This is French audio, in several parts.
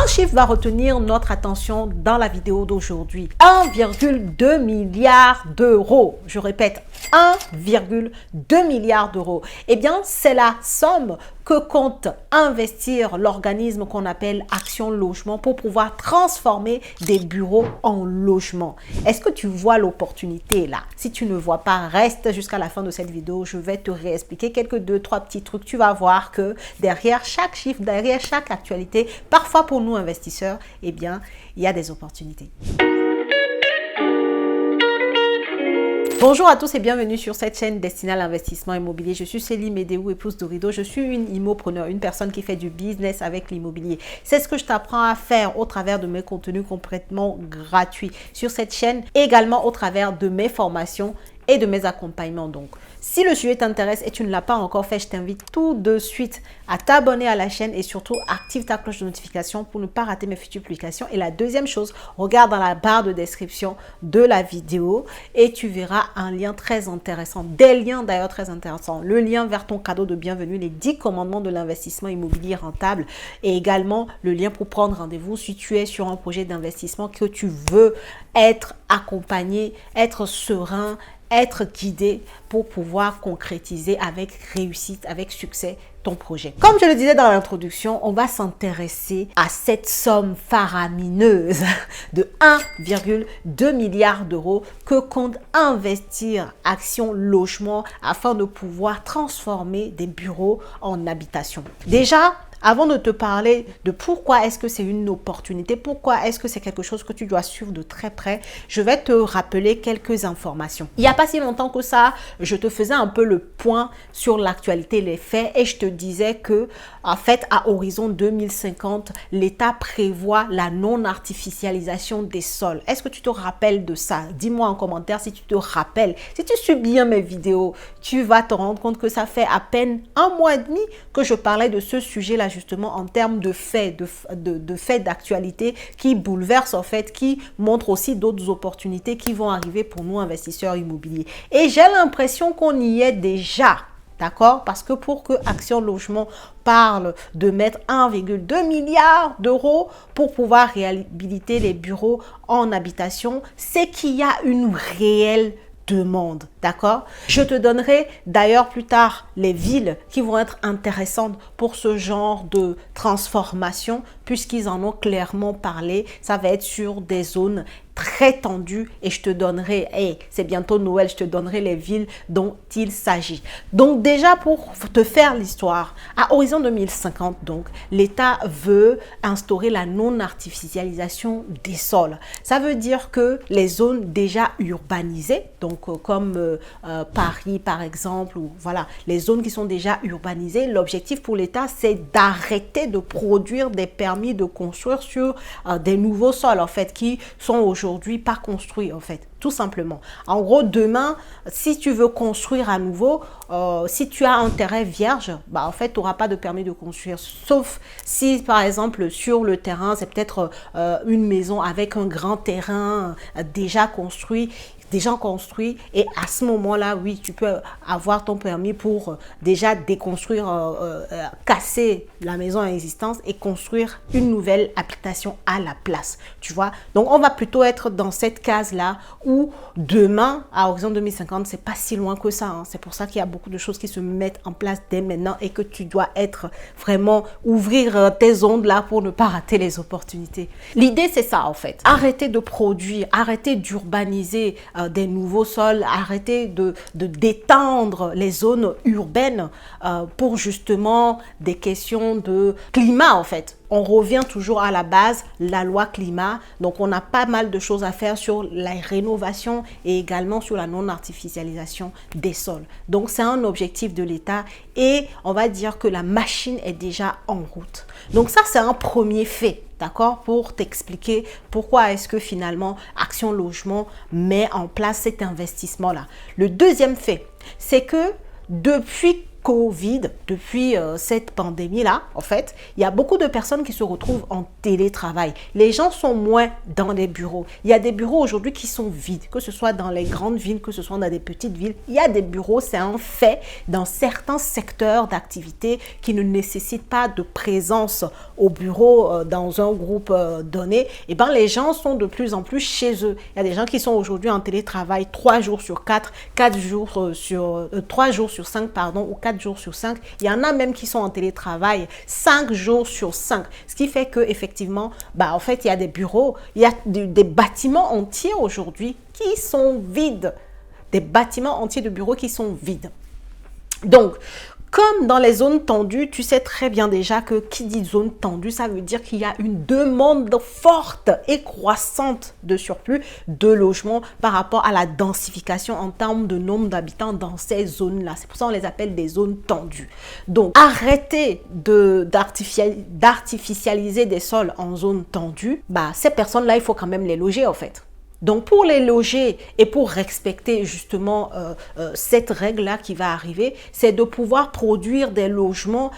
Un chiffre va retenir notre attention dans la vidéo d'aujourd'hui. 1,2 milliard d'euros. Je répète, 1,2 milliard d'euros. Eh bien, c'est la somme que compte investir l'organisme qu'on appelle Action Logement pour pouvoir transformer des bureaux en logements. Est-ce que tu vois l'opportunité là? Si tu ne vois pas, reste jusqu'à la fin de cette vidéo. Je vais te réexpliquer quelques 2-3 petits trucs. Tu vas voir que derrière chaque chiffre, derrière chaque actualité, parfois pour nous investisseurs, eh bien, il y a des opportunités. Bonjour à tous et bienvenue sur cette chaîne destinée à l'investissement immobilier. Je suis Céline Médéou, épouse de Rideau. Je suis une immopreneur, une personne qui fait du business avec l'immobilier. C'est ce que je t'apprends à faire au travers de mes contenus complètement gratuits sur cette chaîne, également au travers de mes formations et de mes accompagnements. Donc, si le sujet t'intéresse et tu ne l'as pas encore fait, je t'invite tout de suite à t'abonner à la chaîne et surtout active ta cloche de notification pour ne pas rater mes futures publications. Et la deuxième chose, regarde dans la barre de description de la vidéo et tu verras un lien très intéressant, des liens d'ailleurs très intéressants. Le lien vers ton cadeau de bienvenue, les 10 commandements de l'investissement immobilier rentable et également le lien pour prendre rendez-vous si tu es sur un projet d'investissement que tu veux être accompagné, être serein, être guidé pour pouvoir concrétiser avec réussite, avec succès ton projet. Comme je le disais dans l'introduction, on va s'intéresser à cette somme faramineuse de 1,2 milliard d'euros que compte investir Action Logement afin de pouvoir transformer des bureaux en habitation. Déjà, avant de te parler de pourquoi est-ce que c'est une opportunité, pourquoi est-ce que c'est quelque chose que tu dois suivre de très près, je vais te rappeler quelques informations. Il n'y a pas si longtemps que ça, je te faisais un peu le point sur l'actualité, les faits, et je te disais que, en fait, à horizon 2050, l'État prévoit la non-artificialisation des sols. Est-ce que tu te rappelles de ça? Dis-moi en commentaire si tu te rappelles. Si tu suis bien mes vidéos, tu vas te rendre compte que ça fait à peine un mois et demi que je parlais de ce sujet-là, justement en termes de faits, de faits d'actualité qui bouleversent en fait, qui montrent aussi d'autres opportunités qui vont arriver pour nous investisseurs immobiliers. Et j'ai l'impression qu'on y est déjà. D'accord? Parce que pour que Action Logement parle de mettre 1,2 milliard d'euros pour pouvoir réhabiliter les bureaux en habitation, c'est qu'il y a une réelle demande, d'accord? Je te donnerai d'ailleurs plus tard les villes qui vont être intéressantes pour ce genre de transformation puisqu'ils en ont clairement parlé. Ça va être sur des zones très tendues et je te donnerai, c'est bientôt Noël, je te donnerai les villes dont il s'agit. Donc déjà pour te faire l'histoire, à horizon 2050, donc l'État veut instaurer la non-artificialisation des sols. Ça veut dire que les zones déjà urbanisées, donc comme Paris par exemple, ou voilà, les zones qui sont déjà urbanisées, l'objectif pour l'État c'est d'arrêter de produire des permis de construire sur des nouveaux sols en fait qui sont aujourd'hui pas construits en fait, tout simplement. En gros, demain, si tu veux construire à nouveau, si tu as un terrain vierge, bah en fait, tu n'auras pas de permis de construire. Sauf si, par exemple, sur le terrain, c'est peut-être une maison avec un grand terrain déjà construit et à ce moment-là, oui, tu peux avoir ton permis pour déjà déconstruire, casser la maison existante et construire une nouvelle habitation à la place, tu vois. Donc, on va plutôt être dans cette case-là où demain, à horizon 2050, c'est pas si loin que ça, hein. C'est pour ça qu'il y a beaucoup de choses qui se mettent en place dès maintenant et que tu dois être vraiment, ouvrir tes ondes là pour ne pas rater les opportunités. L'idée, c'est ça, en fait. Arrêter de produire, arrêter d'urbaniser des nouveaux sols, arrêter d'étendre les zones urbaines pour justement des questions de climat en fait. On revient toujours à la base, la loi climat. Donc, on a pas mal de choses à faire sur la rénovation et également sur la non-artificialisation des sols. Donc, c'est un objectif de l'État et on va dire que la machine est déjà en route. Donc, ça, c'est un premier fait. D'accord? Pour t'expliquer pourquoi est-ce que finalement Action Logement met en place cet investissement-là. Le deuxième fait, c'est que depuis Covid, depuis cette pandémie-là, en fait, il y a beaucoup de personnes qui se retrouvent en télétravail. Les gens sont moins dans les bureaux. Il y a des bureaux aujourd'hui qui sont vides, que ce soit dans les grandes villes, que ce soit dans des petites villes. Il y a des bureaux, c'est un fait, dans certains secteurs d'activité qui ne nécessitent pas de présence au bureau dans un groupe donné. Et ben, les gens sont de plus en plus chez eux. Il y a des gens qui sont aujourd'hui en télétravail 3 jours sur 4, 3 jours sur 5, pardon, ou 4 jours sur 5. Il y en a même qui sont en télétravail 5 jours sur 5. Ce qui fait que effectivement, en fait, il y a des bureaux, il y a des bâtiments entiers aujourd'hui qui sont vides. Des bâtiments entiers de bureaux qui sont vides. Donc, comme dans les zones tendues, tu sais très bien déjà que qui dit zone tendue, ça veut dire qu'il y a une demande forte et croissante de surplus de logements par rapport à la densification en termes de nombre d'habitants dans ces zones-là. C'est pour ça qu'on les appelle des zones tendues. Donc, arrêtez d'artificialiser des sols en zone tendue. Ces personnes-là, il faut quand même les loger en fait. Donc, pour les loger et pour respecter justement cette règle-là qui va arriver, c'est de pouvoir produire des logements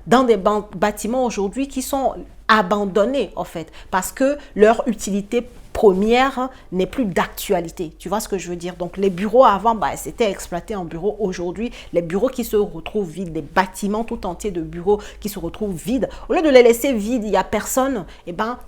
dans des bâtiments aujourd'hui qui sont abandonnés en fait, parce que leur utilité première n'est plus d'actualité. Tu vois ce que je veux dire? Donc, les bureaux avant, c'était exploité en bureaux. Aujourd'hui, les bureaux qui se retrouvent vides, des bâtiments tout entiers de bureaux qui se retrouvent vides, au lieu de les laisser vides, il n'y a personne,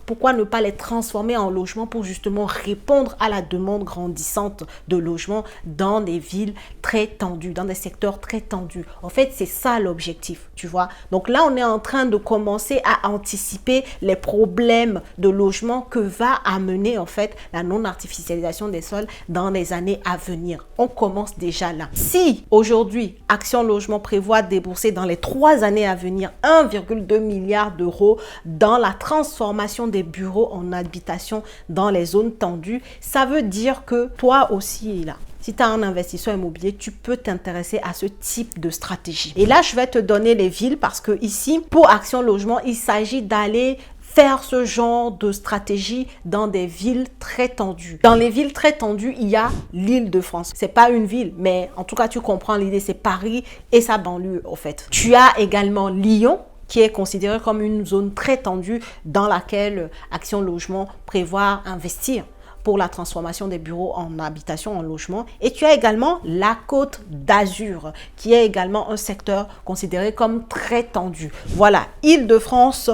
pourquoi ne pas les transformer en logements pour justement répondre à la demande grandissante de logements dans des villes très tendues, dans des secteurs très tendus. En fait, c'est ça l'objectif, tu vois. Donc là, on est en train de commencer à anticiper les problèmes de logement que va amener en fait la non-artificialisation des sols dans les années à venir. On commence déjà là. Si aujourd'hui, Action Logement prévoit débourser dans les 3 années à venir 1,2 milliard d'euros dans la transformation des bureaux en habitation dans les zones tendues, ça veut dire que toi aussi là, si tu as un investisseur immobilier, tu peux t'intéresser à ce type de stratégie. Et là, je vais te donner les villes parce que ici, pour Action Logement, il s'agit d'aller faire ce genre de stratégie dans des villes très tendues. Dans les villes très tendues, il y a l'Île-de-France. C'est pas une ville, mais en tout cas, tu comprends l'idée, c'est Paris et sa banlieue, en fait. Tu as également Lyon, qui est considérée comme une zone très tendue dans laquelle Action Logement prévoit investir pour la transformation des bureaux en habitation, en logement. Et tu as également la Côte d'Azur, qui est également un secteur considéré comme très tendu. Voilà, Île-de-France,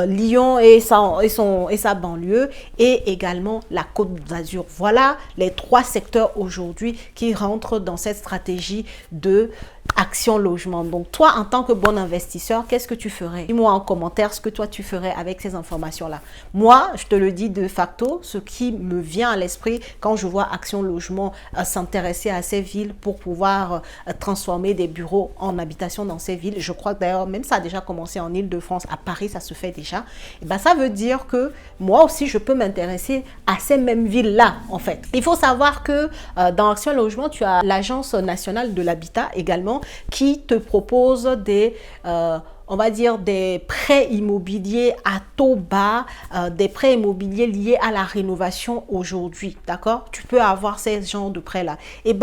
Lyon et sa banlieue, et également la Côte d'Azur. Voilà les 3 secteurs aujourd'hui qui rentrent dans cette stratégie de Action Logement. Donc, toi, en tant que bon investisseur, qu'est-ce que tu ferais? Dis-moi en commentaire ce que toi, tu ferais avec ces informations-là. Moi, je te le dis de facto, ce qui me vient à l'esprit quand je vois Action Logement s'intéresser à ces villes pour pouvoir transformer des bureaux en habitation dans ces villes. Je crois que d'ailleurs, même ça a déjà commencé en Île-de-France, à Paris, ça se fait déjà. Et ça veut dire que moi aussi, je peux m'intéresser à ces mêmes villes-là, en fait. Il faut savoir que dans Action Logement, tu as l'Agence nationale de l'habitat également, qui te propose des, on va dire, des prêts immobiliers à taux bas, des prêts immobiliers liés à la rénovation aujourd'hui, d'accord? Tu peux avoir ces genres de prêts-là. Et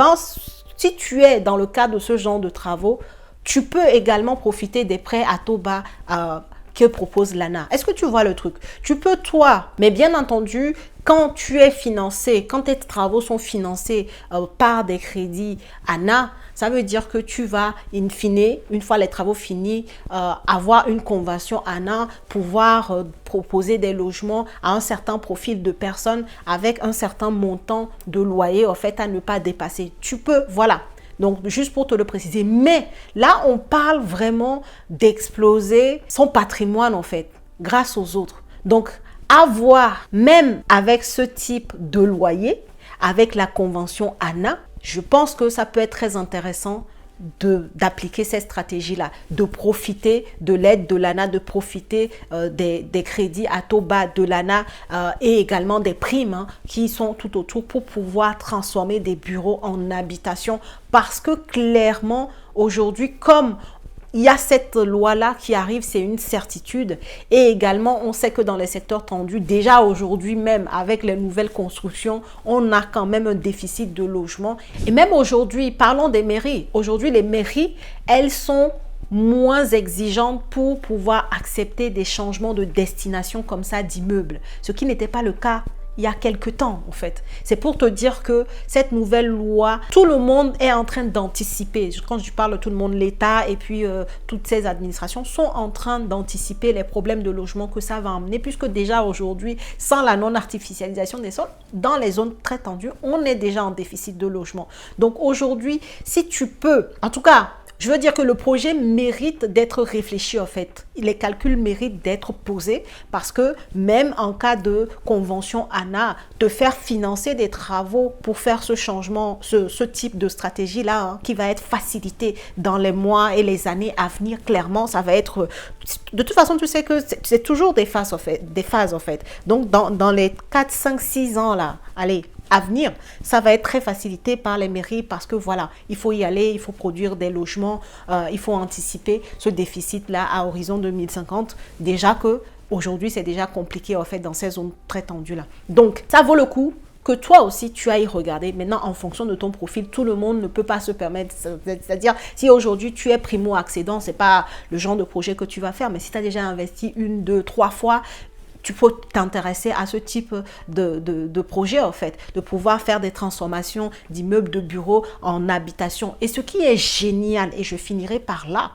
si tu es dans le cadre de ce genre de travaux, tu peux également profiter des prêts à taux bas que propose l'ANA. Est-ce que tu vois le truc? Tu peux toi, mais bien entendu, quand tu es financé, quand tes travaux sont financés par des crédits ANA, ça veut dire que tu vas, in fine, une fois les travaux finis, avoir une convention ANA, pouvoir proposer des logements à un certain profil de personnes avec un certain montant de loyer, en fait, à ne pas dépasser. Tu peux, voilà. Donc, juste pour te le préciser. Mais là, on parle vraiment d'exploser son patrimoine, en fait, grâce aux autres. Donc, avoir, même avec ce type de loyer, avec la convention ANA, je pense que ça peut être très intéressant d'appliquer cette stratégie-là, de profiter de l'aide de l'ANA, de profiter des crédits à taux bas de l'ANA et également des primes qui sont tout autour pour pouvoir transformer des bureaux en habitation. Parce que clairement, aujourd'hui, comme il y a cette loi-là qui arrive, c'est une certitude. Et également, on sait que dans les secteurs tendus, déjà aujourd'hui même, avec les nouvelles constructions, on a quand même un déficit de logement. Et même aujourd'hui, parlons des mairies. Aujourd'hui, les mairies, elles sont moins exigeantes pour pouvoir accepter des changements de destination comme ça d'immeubles. Ce qui n'était pas le cas il y a quelques temps, en fait. C'est pour te dire que cette nouvelle loi, tout le monde est en train d'anticiper. Quand je parle de tout le monde, l'État et puis toutes ces administrations sont en train d'anticiper les problèmes de logement que ça va emmener, puisque déjà aujourd'hui, sans la non-artificialisation des sols, dans les zones très tendues, on est déjà en déficit de logement. Donc aujourd'hui, si tu peux, en tout cas, je veux dire que le projet mérite d'être réfléchi en fait. Les calculs méritent d'être posés parce que même en cas de convention ANA, de faire financer des travaux pour faire ce changement, ce type de stratégie-là qui va être facilité dans les mois et les années à venir, clairement, ça va être... De toute façon, tu sais que c'est toujours des phases en fait. Donc, dans les 4, 5, 6 ans là, allez, à venir, ça va être très facilité par les mairies parce que voilà, il faut y aller, il faut produire des logements, il faut anticiper ce déficit-là à horizon 2050. Déjà que aujourd'hui, c'est déjà compliqué en fait dans ces zones très tendues-là. Donc, ça vaut le coup que toi aussi, tu ailles regarder. Maintenant, en fonction de ton profil, tout le monde ne peut pas se permettre. C'est-à-dire, si aujourd'hui, tu es primo-accédant, ce n'est pas le genre de projet que tu vas faire. Mais si tu as déjà investi 1, 2, 3 fois, tu peux t'intéresser à ce type de projet, en fait, de pouvoir faire des transformations d'immeubles de bureaux en habitation. Et ce qui est génial, et je finirai par là,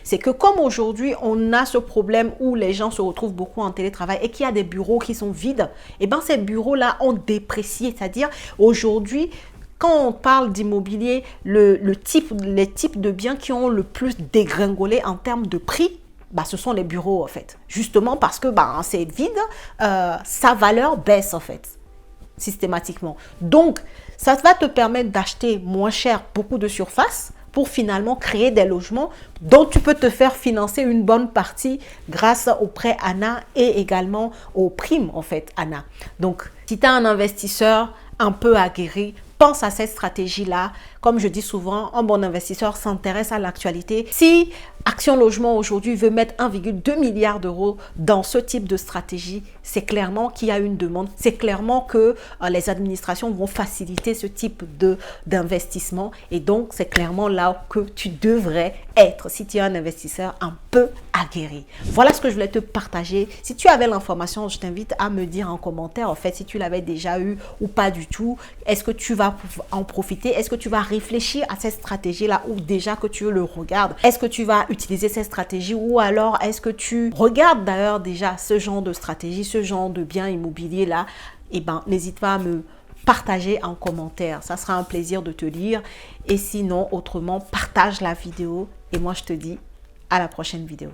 c'est que comme aujourd'hui, on a ce problème où les gens se retrouvent beaucoup en télétravail et qu'il y a des bureaux qui sont vides, et bien ces bureaux-là ont déprécié. C'est-à-dire, aujourd'hui, quand on parle d'immobilier, les types de biens qui ont le plus dégringolé en termes de prix, bah, ce sont les bureaux en fait. Justement parce que bah, c'est vide, sa valeur baisse en fait, systématiquement. Donc, ça va te permettre d'acheter moins cher beaucoup de surface pour finalement créer des logements dont tu peux te faire financer une bonne partie grâce au prêt ANA et également aux primes en fait ANA. Donc, si tu as un investisseur un peu aguerri, pense à cette stratégie-là. Comme je dis souvent, un bon investisseur s'intéresse à l'actualité. Si Action Logement aujourd'hui veut mettre 1,2 milliard d'euros dans ce type de stratégie, c'est clairement qu'il y a une demande. C'est clairement que les administrations vont faciliter ce type d'investissement. Et donc, c'est clairement là que tu devrais être si tu es un investisseur un peu aguerri. Voilà ce que je voulais te partager. Si tu avais l'information, je t'invite à me dire en commentaire, en fait, si tu l'avais déjà eu ou pas du tout. Est-ce que tu vas en profiter? Est-ce que tu vas réfléchir à cette stratégie-là ou déjà que tu le regardes? Est-ce que tu vas utiliser cette stratégie ou alors est-ce que tu regardes d'ailleurs déjà ce genre de stratégie, ce genre de bien immobilier là? Eh ben, n'hésite pas à me partager en commentaire. Ça sera un plaisir de te lire. Et sinon, autrement, partage la vidéo. Et moi, je te dis à la prochaine vidéo.